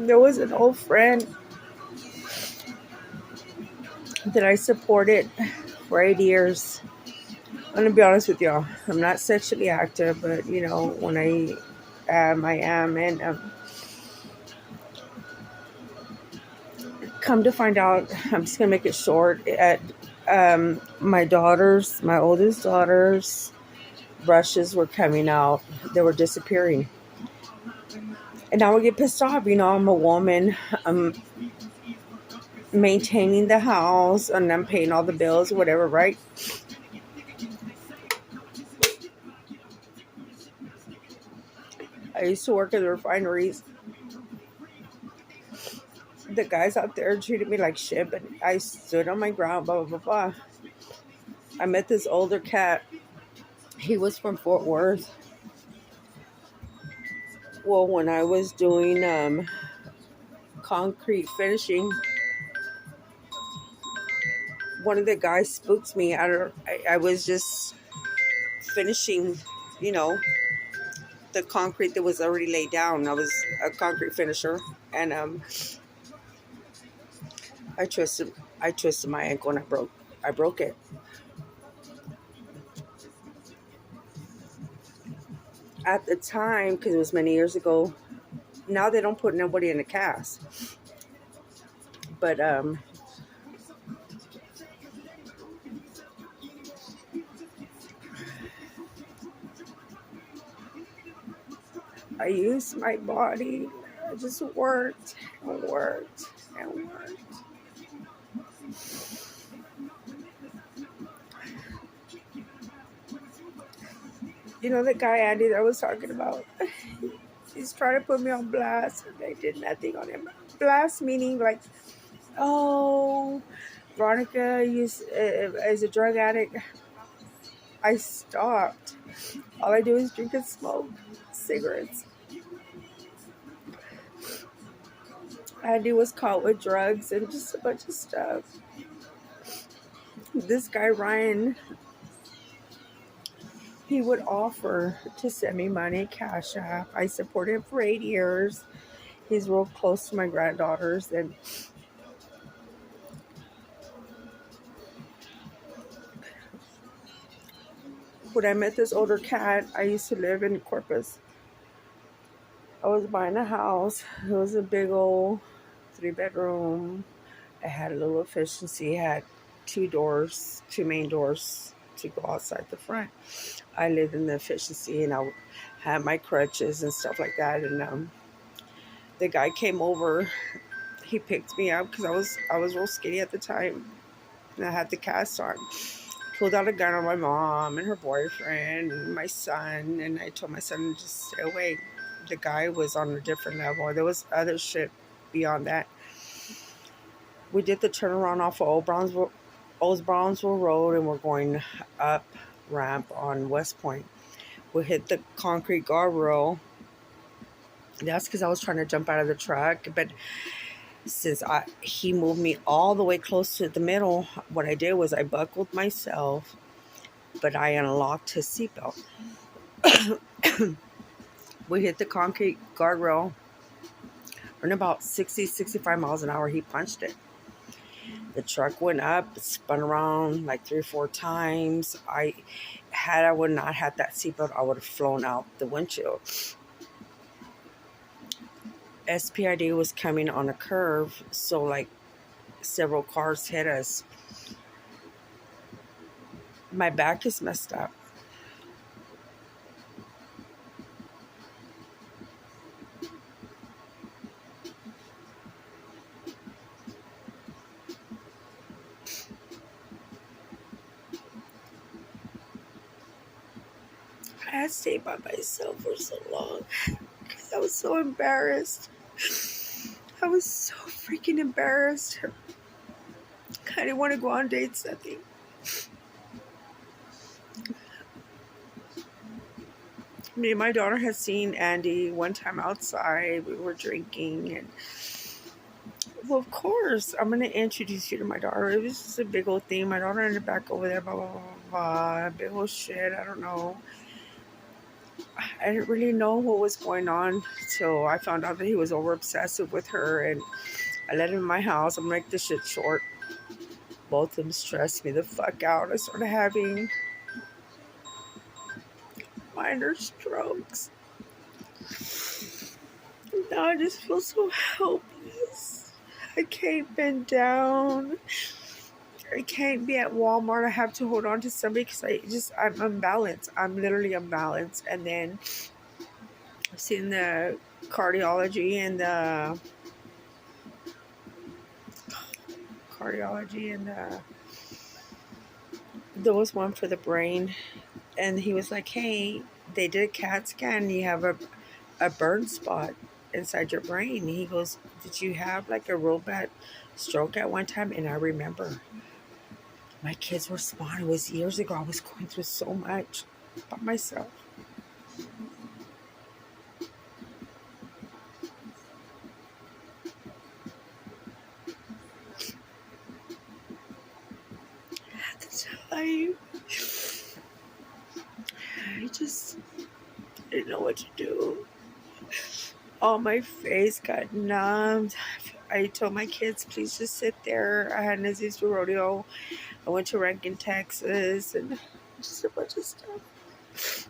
There was an old friend that I supported for 8 years. I'm gonna be honest with y'all. I'm not sexually active, but when I am, I am. And come to find out, I'm just gonna make it short. At my oldest daughters, brushes were coming out. They were disappearing, and I would get pissed off. I'm a woman. I'm maintaining the house, and I'm paying all the bills, whatever, right? I used to work at the refineries. The guys out there treated me like shit, but I stood on my ground, blah, blah, blah, blah. I met this older cat. He was from Fort Worth. Well, when I was doing concrete finishing, one of the guys spooked me. I was just finishing, you know, the concrete that was already laid down. I was a concrete finisher, and I twisted my ankle, and I broke it. At the time, because it was many years ago. Now they don't put nobody in a cast, but I used my body. I just worked and worked and worked. The guy Andy that I was talking about. He's trying to put me on blast. I did nothing on him. Blast meaning like, oh, Veronica is a drug addict. I stopped. All I do is drink and smoke cigarettes. Andy was caught with drugs and just a bunch of stuff. This guy Ryan, he would offer to send me money, cash app. I supported him for 8 years. He's real close to my granddaughters, and when I met this older cat, I used to live in Corpus. I was buying a house. It was a big old 3-bedroom. It had a little efficiency. It had two main doors to go outside the front. I lived in the efficiency, and I had my crutches and stuff like that. And the guy came over. He picked me up because I was real skinny at the time, and I had the cast on. Pulled out a gun on my mom and her boyfriend and my son, and I told my son to just stay away. The guy was on a different level. There was other shit beyond that. We did the turnaround off of Old Brownsville Road, and we're going up ramp on West Point. We hit the concrete guardrail. That's because I was trying to jump out of the truck, but since he moved me all the way close to the middle, what I did was I buckled myself, but I unlocked his seatbelt. We hit the concrete guardrail. In about 60, 65 miles an hour, he punched it. The truck went up, spun around like 3 or 4 times. I would not have that seatbelt, I would have flown out the windshield. SPID was coming on a curve, so like several cars hit us. My back is messed up. I had stayed by myself for so long because I was so embarrassed. I was so freaking embarrassed. I didn't want to go on dates, nothing. Me and my daughter had seen Andy one time outside. We were drinking, and well, of course, I'm going to introduce you to my daughter. It was just a big old thing. My daughter ended back over there, blah, blah, blah, blah, big old shit. I don't know. I didn't really know what was going on till I found out that he was over obsessive with her, and I let him in my house. I'm like, this shit short. Both of them stressed me the fuck out. I started having minor strokes. Now I just feel so helpless. I can't bend down. I can't be at Walmart. I have to hold on to somebody because I'm unbalanced. I'm literally unbalanced. And then I've seen the cardiology and there was one for the brain, and he was like, hey, they did a CAT scan and you have a burn spot inside your brain. He goes, did you have like a real bad stroke at one time? And I remember my kids were small. It was years ago. I was going through so much by myself. At the time, I just didn't know what to do. All my face got numbed. I told my kids, please just sit there. I had Nazis rodeo. I went to Rankin, Texas, and just a bunch of stuff.